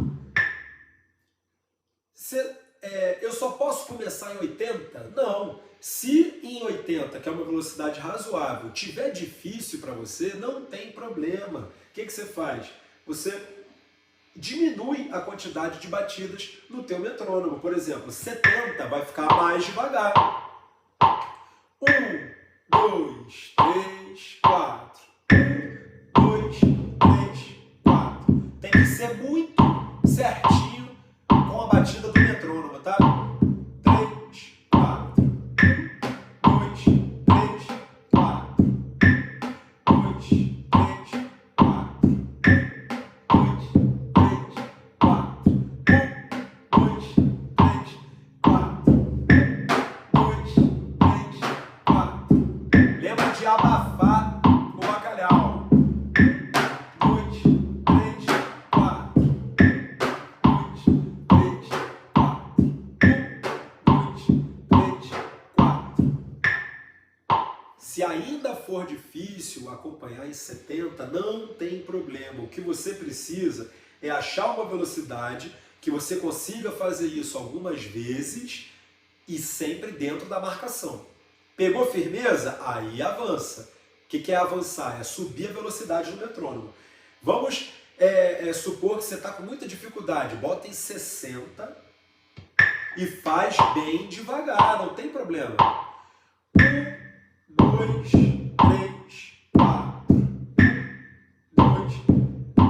Eu só posso começar em 80? Não. Se em 80, que é uma velocidade razoável, tiver difícil para você, não tem problema. O que você faz? Você diminui a quantidade de batidas no teu metrônomo. Por exemplo, 70 vai ficar mais devagar. 1, 2, 3, 4. 1, 2, 3, 4. Tem que ser muito certinho com a batida do metrônomo, tá? 3, 4. 1, 2, 3, 4. 2, 3, 4. 2, 3, 4. 2, 3, 4. 2, 3, 4. Lembra de abafar o bacalhau. 2, 3, 4. 2, 3, 4. 2, 3, 4. Se ainda for difícil acompanhar em 70, não tem problema. O que você precisa é achar uma velocidade que você consiga fazer isso algumas vezes e sempre dentro da marcação. Pegou firmeza? Aí avança. O que é avançar? É subir a velocidade do metrônomo. Vamos supor que você está com muita dificuldade. Bota em 60 e faz bem devagar, não tem problema. 1, 2, 3, 4. 2.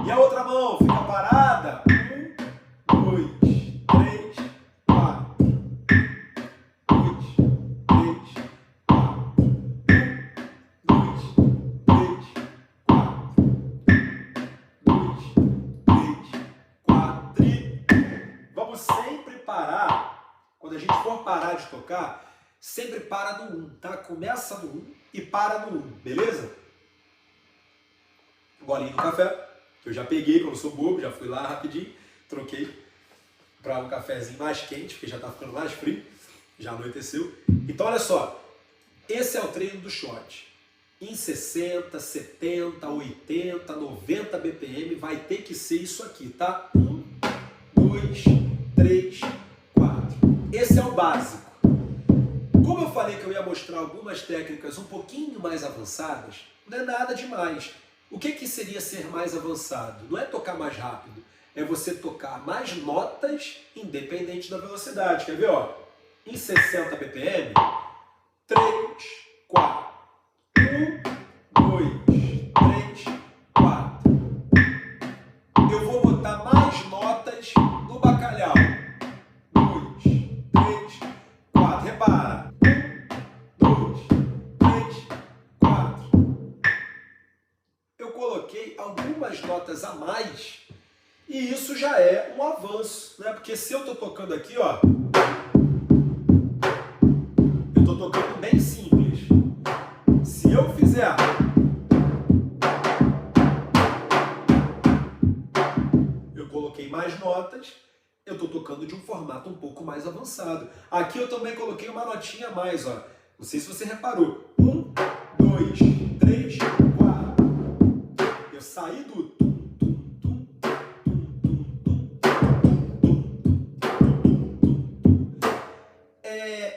E a outra mão fica parada. 1, 2, 3, 4. 2, 3, 4. 2, 3, 4. 2, 3, 4. Vamos sempre parar. Quando a gente for parar de tocar, sempre para no 1, tá? Começa no 1 e para no 1, beleza? Golinho do café, que eu já peguei, que eu não sou bobo, já fui lá rapidinho, troquei. para um cafezinho mais quente, porque já está ficando mais frio, já anoiteceu. Então olha só, esse é o treino do shot. Em 60, 70, 80, 90 BPM vai ter que ser isso aqui, tá? 1, 2, 3, 4. Esse é o básico. Como eu falei que eu ia mostrar algumas técnicas um pouquinho mais avançadas, não é nada demais. O que seria ser mais avançado? Não é tocar mais rápido, é você tocar mais notas independente da velocidade. Quer ver? Ó? Em 60 BPM, 3, 4. 1, 2, 3, 4. Eu vou botar mais notas no bacalhau. 2, 3, 4. Repara. 1, 2, 3, 4. Eu coloquei algumas notas a mais e isso já é um avanço, né? Porque se eu tô tocando aqui, ó, eu tô tocando bem simples. Se eu fizer eu coloquei mais notas, eu estou tocando de um formato um pouco mais avançado. Aqui eu também coloquei uma notinha a mais, ó. Não sei se você reparou. 1, 2, 3, 4. Eu saí do tum, tum, tum, tum, tum, tum, tum, tum.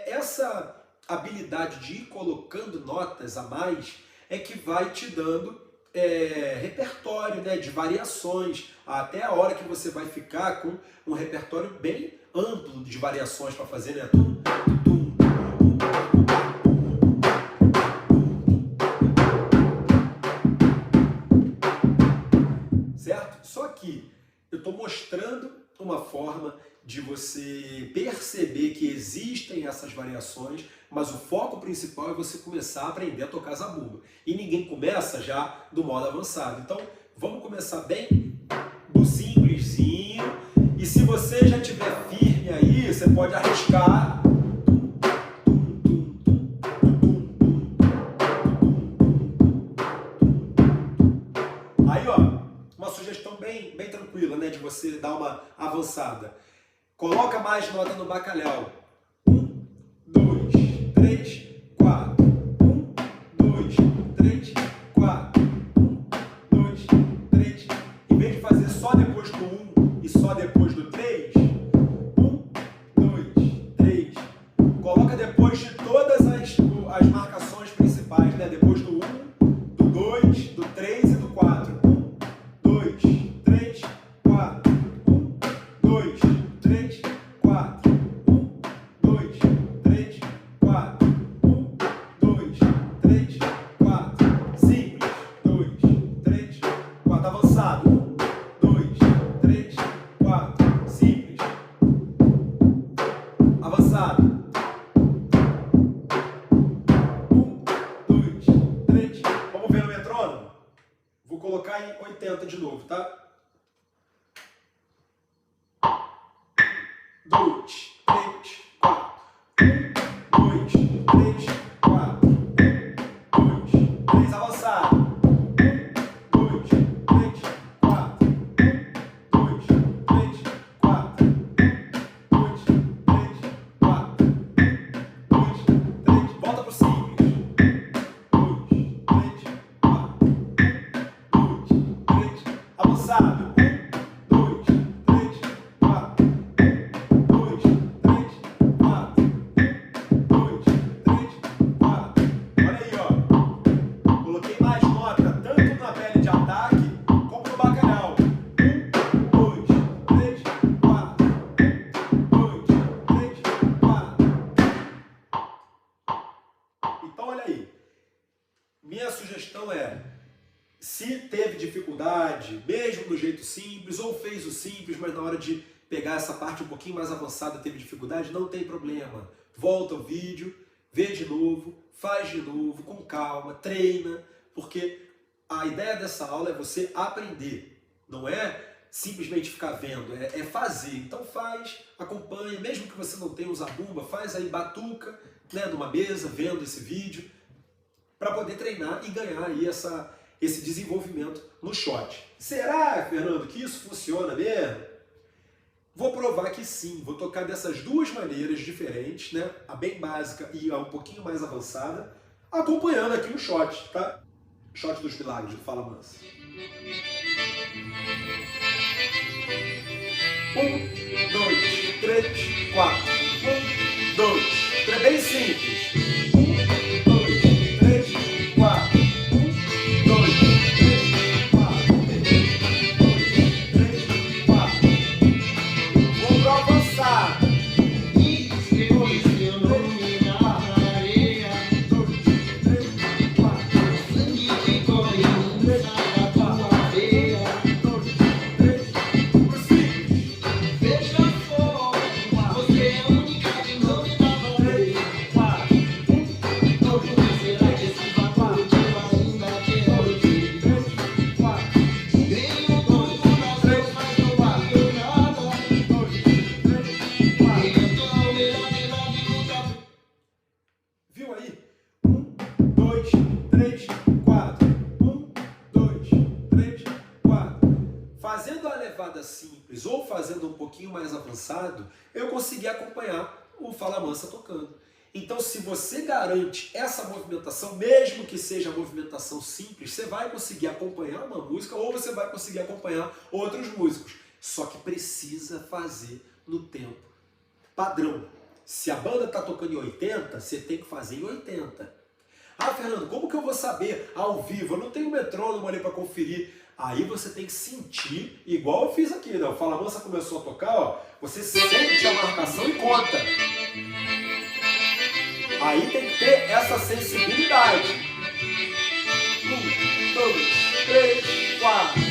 Essa habilidade de ir colocando notas a mais é que vai te dando repertório, né, de variações, até a hora que você vai ficar com um repertório bem amplo de variações para fazer, né? Certo? Só que eu estou mostrando uma forma de você perceber que existem essas variações, mas o foco principal é você começar a aprender a tocar zabumba. E ninguém começa já do modo avançado. Então, vamos começar bem do simplesinho. E se você já estiver firme aí, você pode arriscar. Aí, ó, uma sugestão bem tranquila, né, de você dar uma avançada. Coloca mais nota no bacalhau. 1, 2, 3, 4. 1, 2, 3, 4. 1, 2, 3. Em vez de fazer só depois do 1 e só depois do 3, 1, 2, 3. Coloca depois de todas as marcações principais, né? Depois do 1, do 2, do 3 e do 4. 1, 2, 3, 4. 1, 2, 3, 4. 1, 2, 3, 4. 1, 2, 3, 4. Simples. 2, 3, 4. Avançado. 1, 2, 3, 4. Simples. Avançado. 1, 2, 3. Vamos ver no metrônomo? Vou colocar em 80 de novo, tá? 2, 3, 4. 1, 2, 3, 4. 1, 2, 3. Avançado. 1, 2, 3, 4. 1, 2, 3, 4. 1, 2, 3, 4. 1, 2, 3. Volta pro simples. 1, 2, 3, 4. 1, 2, 3. Avançado. 1, 2, 3, 4. 2, 3, 4. 2, 3, 4. Olha aí, ó. Coloquei mais nota tanto na pele de ataque como no bacalhau. 1, 2, 3, 4. 2, 3, 4. Então, olha aí. Minha sugestão é, se teve dificuldade, mesmo do jeito simples, ou fez o simples, mas na hora de pegar essa parte um pouquinho mais avançada teve dificuldade, não tem problema. Volta o vídeo, vê de novo, faz de novo, com calma, treina, porque a ideia dessa aula é você aprender, não é simplesmente ficar vendo, é fazer. Então faz, acompanha, mesmo que você não tenha o zabumba, faz aí batuca, né, numa mesa, vendo esse vídeo, para poder treinar e ganhar aí esse desenvolvimento no shot. Será, Fernando, que isso funciona mesmo? Vou provar que sim, vou tocar dessas duas maneiras diferentes, né? A bem básica e a um pouquinho mais avançada, acompanhando aqui o shot, tá? Shot dos Milagres, do Fala Mansa. 1, 2, 3, 4. 1, 2, 3. Bem simples. 1, 2, 3, 4. 1, 2, 3, 4. 1, 2, 3, 4. Vou pro avançado. Viu aí? 1, 2, 3, 4. 1, 2, 3, 4. Fazendo a levada simples ou fazendo um pouquinho mais avançado, eu consegui acompanhar o Fala Mansa tocando. Então, se você garante essa movimentação, mesmo que seja movimentação simples, você vai conseguir acompanhar uma música ou você vai conseguir acompanhar outros músicos. Só que precisa fazer no tempo padrão. Se a banda está tocando em 80, você tem que fazer em 80. Ah, Fernando, como que eu vou saber ao vivo? Eu não tenho metrônomo ali para conferir. Aí você tem que sentir, igual eu fiz aqui, né? O Fala Mansa começou a tocar, ó, você sente a marcação e conta. Aí tem que ter essa sensibilidade. 1, 2, 3, 4. 1,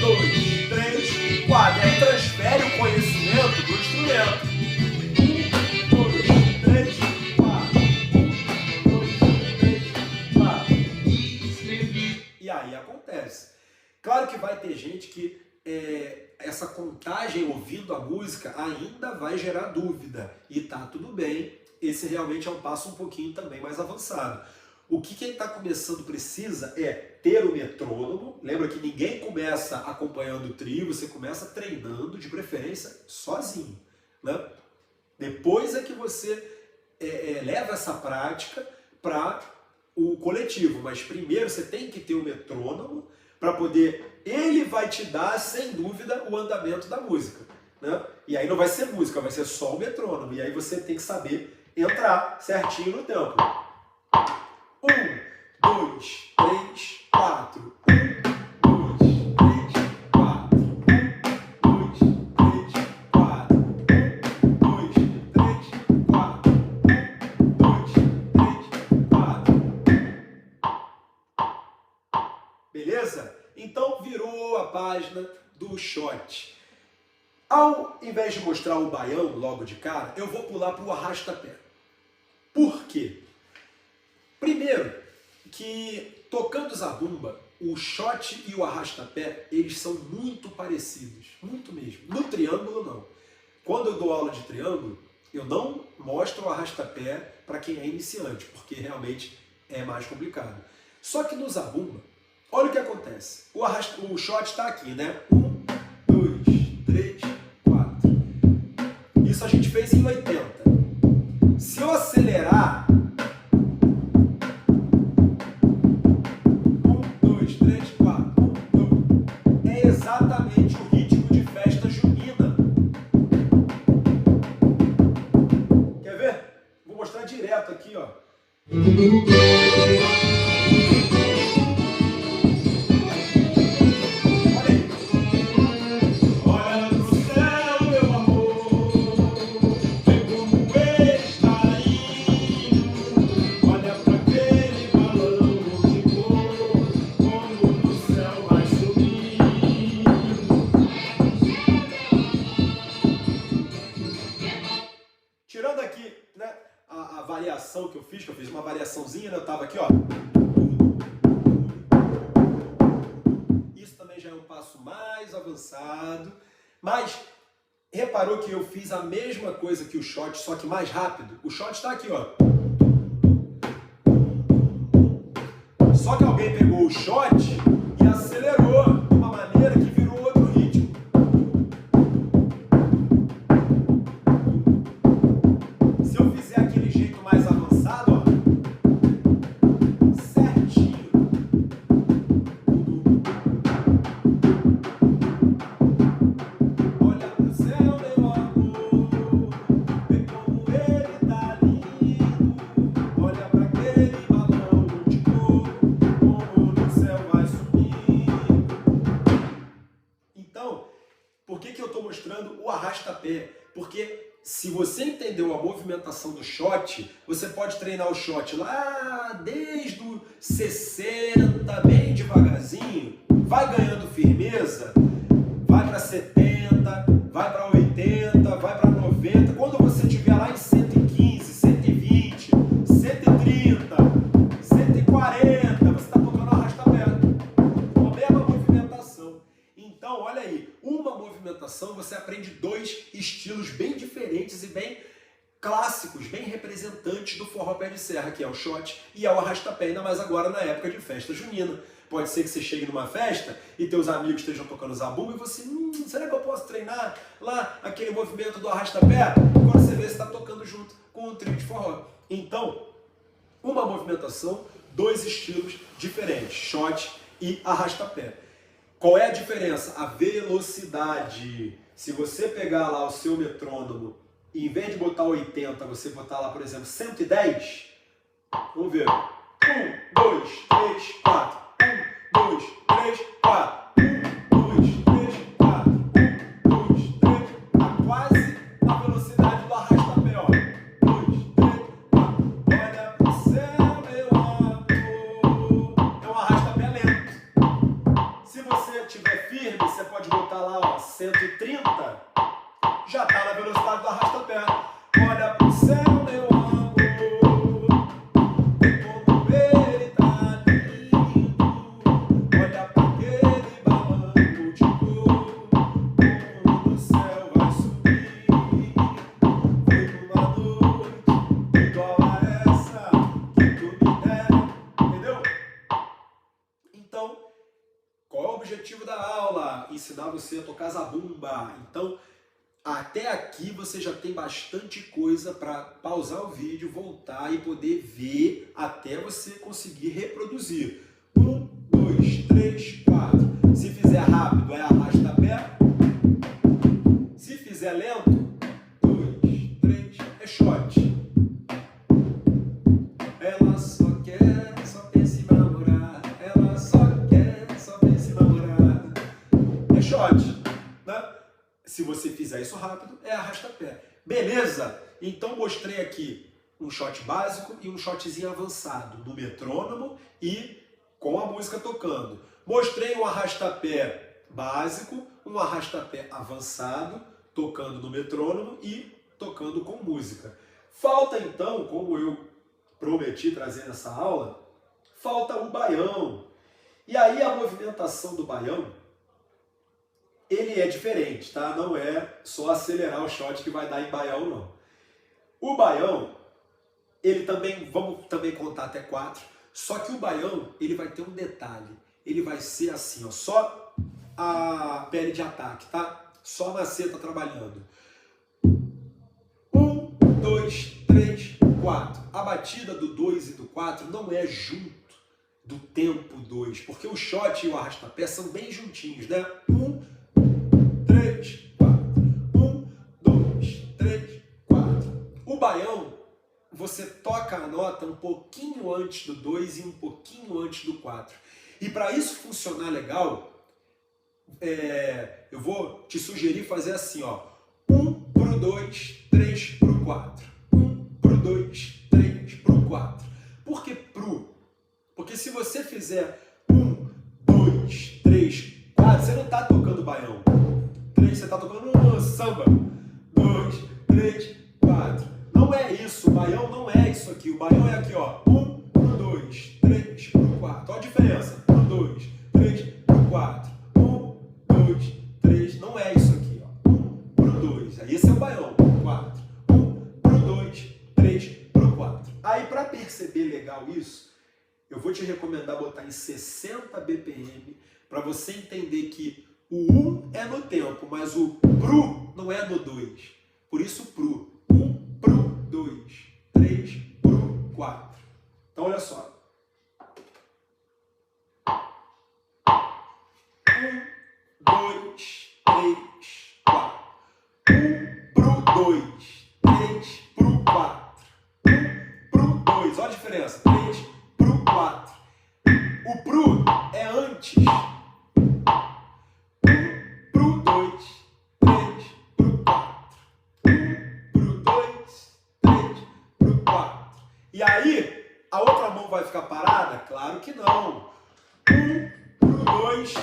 2, 3, 4. E aí transfere o conhecimento do instrumento. Claro que vai ter gente que essa contagem ouvindo a música ainda vai gerar dúvida. E tá tudo bem, esse realmente é um passo um pouquinho também mais avançado. O que quem está começando precisa é ter o metrônomo. Lembra que ninguém começa acompanhando o trio, você começa treinando, de preferência, sozinho, né? Depois é que você leva essa prática para o coletivo, mas primeiro você tem que ter o metrônomo, para poder, ele vai te dar, sem dúvida, o andamento da música, né? E aí não vai ser música, vai ser só o metrônomo. E aí você tem que saber entrar certinho no tempo. 1, 2, 3, 4. 1, 2, 3, 4. 1, 2, 3, 4. 1, 2, 3, 4. 1, 2, 3, 4. Beleza? Então virou a página do shot. Ao invés de mostrar o baião logo de cara, eu vou pular para o arrasta-pé. Por quê? Primeiro, que tocando zabumba, o shot e o arrasta-pé, eles são muito parecidos, muito mesmo. No triângulo, não. Quando eu dou aula de triângulo, eu não mostro o arrasta-pé para quem é iniciante, porque realmente é mais complicado. Só que no zabumba, olha o que acontece. O shot está aqui, né? 1, 2, 3, 4. Isso a gente fez em 80. Se eu acelerar... 1, 2, 3, 4. 1, 2. É exatamente o ritmo de festa junina. Quer ver? Vou mostrar direto aqui, ó. Tirando aqui, né, a variação que eu fiz uma variaçãozinha, né, eu tava aqui, ó. Isso também já é um passo mais avançado, mas reparou que eu fiz a mesma coisa que o shot, só que mais rápido? O shot está aqui, ó. Só que alguém pegou o shot e acelerou de uma maneira que virou outro ritmo. Porque se você entendeu a movimentação do shot, você pode treinar o shot lá desde o 60, bem devagarzinho, vai ganhando firmeza, vai para 70, vai para 80, vai para 90. Quando você estiver lá em 115, 120, 130, 140, você está tocando arrasta-pé. Com a mesma movimentação. Então, olha aí, uma movimentação você aprende dois estilos bem diferentes e bem clássicos, bem representantes do forró pé de serra, que é o shot e é o arrasta-pé, ainda mais agora na época de festa junina. Pode ser que você chegue numa festa e teus amigos estejam tocando zabumba e você, será que eu posso treinar lá aquele movimento do arrasta-pé? Quando você vê, você está tocando junto com um trio de forró. Então, uma movimentação, dois estilos diferentes, shot e arrasta-pé. Qual é a diferença? A velocidade. Se você pegar lá o seu metrônomo e em vez de botar 80, você botar lá, por exemplo, 110, vamos ver. 1, 2, 3, 4. 1, 2, 3, 4. 1, 2, 3, 4. 1, 2, 3. Tá quase na velocidade do arrasta-pé, ó. 2, 3, 4. Olha pro céu, meu amor. É um arrasta-pé lento. Se você estiver firme, você pode botar lá, ó, 130. Já tá na velocidade do arrasta-pé. Olha pro céu, meu amor. Como ele tá lindo. Olha pra aquele balanço de cor. Como no céu vai subir. Foi numa noite igual a essa que tu me der. Entendeu? Então, qual é o objetivo da aula? Ensinar você a tocar zabumba. Então, até aqui você já tem bastante coisa para pausar o vídeo, voltar e poder ver até você conseguir reproduzir. 1, 2, 3, 4. Se fizer rápido é arrasta-pé. Se fizer lento, 2, 3, é shot. Ela só quer, só pensa em namorar. Ela só quer, só pensa em namorar. É shot, né? Se você fizer isso rápido, é arrasta-pé. Beleza? Então mostrei aqui um shot básico e um shotzinho avançado no metrônomo e com a música tocando. Mostrei um arrasta-pé básico, um arrasta-pé avançado, tocando no metrônomo e tocando com música. Falta então, como eu prometi trazer nessa aula, falta o baião. E aí a movimentação do baião, ele é diferente, tá? Não é só acelerar o shot que vai dar em baião, não. O baião, ele também, vamos também contar até 4, só que o baião, ele vai ter um detalhe. Ele vai ser assim, ó, só a pele de ataque, tá? Só a maceta trabalhando. 1, 2, 3, 4. A batida do 2 e do 4 não é junto do tempo 2, porque o shot e o arrasta-pé são bem juntinhos, né? 1, 3, 4. 1, 2, 3, 4. O baião, você toca a nota um pouquinho antes do 2 e um pouquinho antes do 4. E para isso funcionar legal, eu vou te sugerir fazer assim, ó. 1 pro 2, 3 pro 4. 1 pro 2, 3 pro 4. Por que pro? Porque se você fizer 1, 2, 3, 4, você não está tocando baião. 3, você está tocando samba. 2, 3, 4. Não é isso, o baião não é isso aqui. O baião é aqui, ó. 1 pro 2, 3 pro 4. Olha a diferença. 1, 2, 3 pro 4. 1, 2, 3. Não é isso aqui, ó. 1 pro 2. Aí esse é o baião. 4. 1 pro 2, 3 pro 4. Aí para perceber legal isso, eu vou te recomendar botar em 60 BPM para você entender que o 1 é no tempo, mas o pro não é no 2. Por isso pro. 1 pro 2, 3 pro 4. Então olha só. 1, 2, 3, 4. 1 pro 2, 3 pro 4. 1 pro 2. Olha a diferença. 3 pro 4. O pro é antes. 1 pro 2, 3 pro 4. 1 aí, a outra mão vai ficar parada? Claro que não. 1, pro 2,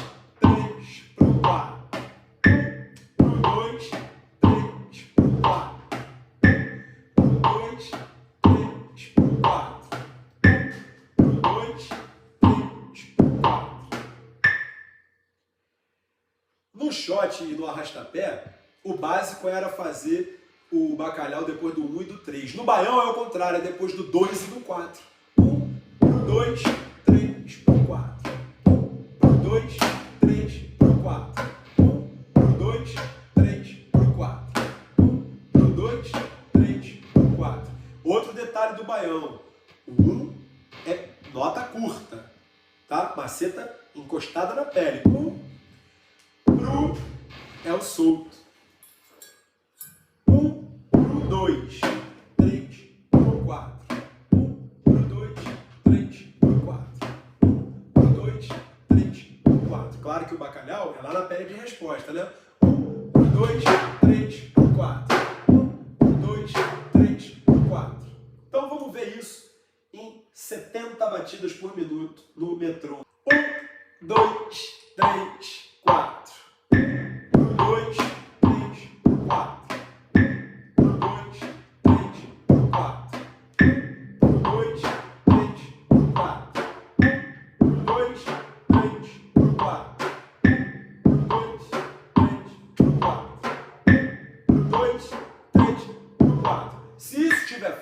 3, pro 4. 1, pro 2, 3, pro 4. 1, pro 2, 3, pro 4. 1, pro 2, 3, pro 4. No shot e no arrastapé, o básico era fazer o bacalhau depois do 1 e do 3. No baião é o contrário, é depois do 2 e do 4. 1, pro 2, 3, pro 4. 1, pro 2, 3, pro 4. 1, pro 2, 3, pro 4. 1, pro 2, 3, pro 4. Outro detalhe do baião. O 1 é nota curta, tá? Maceta encostada na pele. 1, pro é o solto. 2, 3, pro 4. 1, pro 2, 3, pro 4. 1, pro 2, 3, pro 4. Claro que o bacalhau é lá na pele de resposta, né? 1, pro 2, 3, pro 4. 1, pro 2, 3, pro 4. Então vamos ver isso em 70 batidas por minuto no metrô. 1, 2, 3, 4. 1, pro 2, 3, pro 4.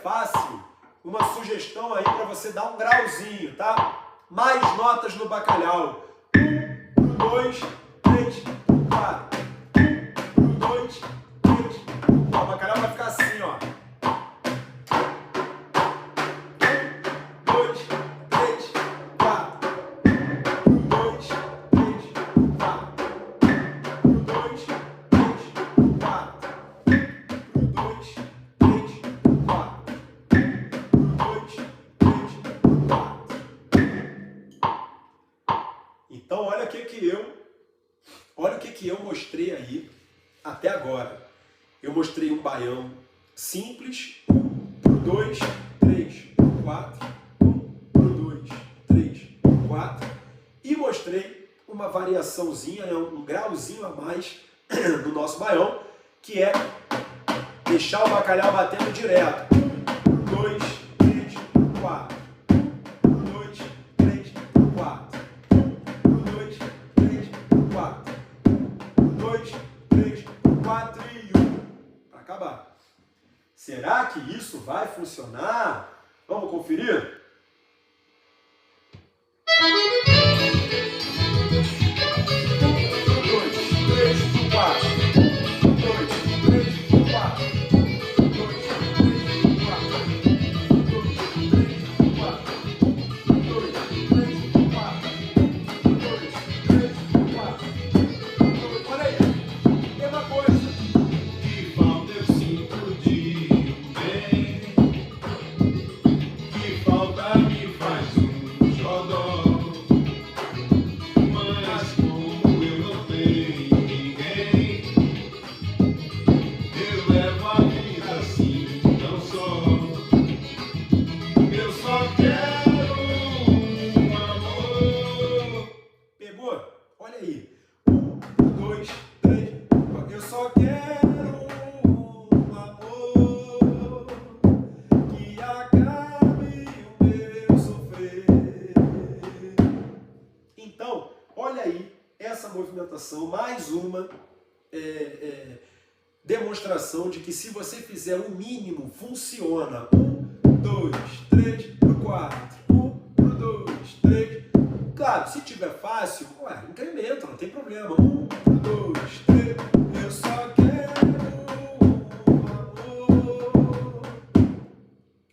Fácil, uma sugestão aí para você dar um grauzinho, tá? Mais notas no bacalhau. 1, 2, 3, 4. 1, 2, 3, 4. O bacalhau vai ficar assim, ó. 1, 2, 3, 4. 1, 2, 3, 4. 1, 2, 3, 4. 1, 2, 3, 4. Então olha o que eu mostrei aí até agora. Eu mostrei um baião simples, 1 pro 2, 3, 4, 1 pro 2, 3, 4, e mostrei uma variaçãozinha, né, um grauzinho a mais do nosso baião, que é deixar o bacalhau batendo direto. 1, 2, 3, 4. 1, 2, 3, 4. 1, 2, 3, 4. 1, 2, 3, 4 e 1. Para acabar. Será que isso vai funcionar? Vamos conferir? Mais uma demonstração de que se você fizer o mínimo, funciona. 1, 2, 3, 4. 1, 2, 3. Claro, se tiver fácil, incrementa, não tem problema. 1, 2, 3. Eu só quero amor.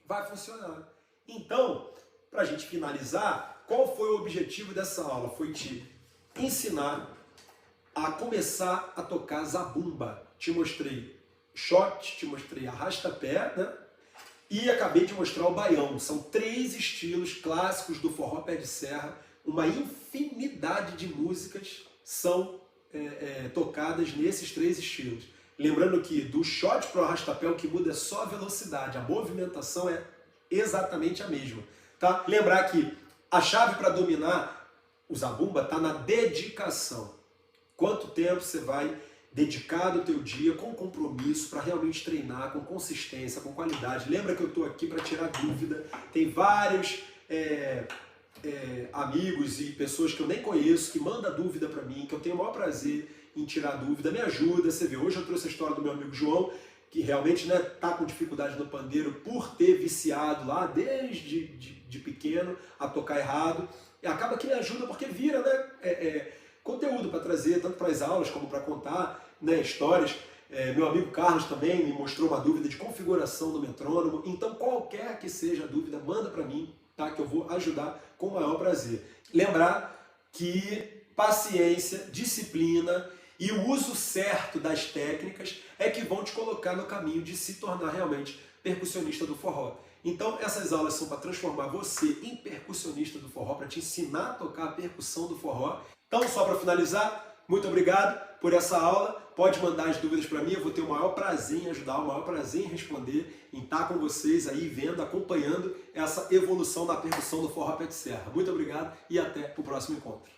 Vai funcionar. Então, para a gente finalizar, qual foi o objetivo dessa aula? Foi te ensinar a começar a tocar zabumba. Te mostrei shot, te mostrei arrasta-pé, né? E acabei de mostrar o baião. São 3 estilos clássicos do forró pé de serra. Uma infinidade de músicas são tocadas nesses 3 estilos. Lembrando que do shot para o arrasta-pé o que muda é só a velocidade. A movimentação é exatamente a mesma, tá? Lembrar que a chave para dominar o zabumba está na dedicação. Quanto tempo você vai dedicar do teu dia com compromisso para realmente treinar, com consistência, com qualidade. Lembra que eu estou aqui para tirar dúvida. Tem vários amigos e pessoas que eu nem conheço que mandam dúvida para mim, que eu tenho o maior prazer em tirar dúvida. Me ajuda, você vê. Hoje eu trouxe a história do meu amigo João, que realmente tá com dificuldade no pandeiro por ter viciado lá desde de pequeno a tocar errado. E acaba que me ajuda porque vira, né, conteúdo para trazer, tanto para as aulas como para contar, né, histórias. Meu amigo Carlos também me mostrou uma dúvida de configuração do metrônomo. Então, qualquer que seja a dúvida, manda para mim, tá, que eu vou ajudar com o maior prazer. Lembrar que paciência, disciplina e o uso certo das técnicas é que vão te colocar no caminho de se tornar realmente percussionista do forró. Então essas aulas são para transformar você em percussionista do forró, para te ensinar a tocar a percussão do forró. Então, só para finalizar, muito obrigado por essa aula. Pode mandar as dúvidas para mim, eu vou ter o maior prazer em ajudar, o maior prazer em responder, em estar com vocês aí, vendo, acompanhando essa evolução da percussão do forró pé de serra. Muito obrigado e até o próximo encontro.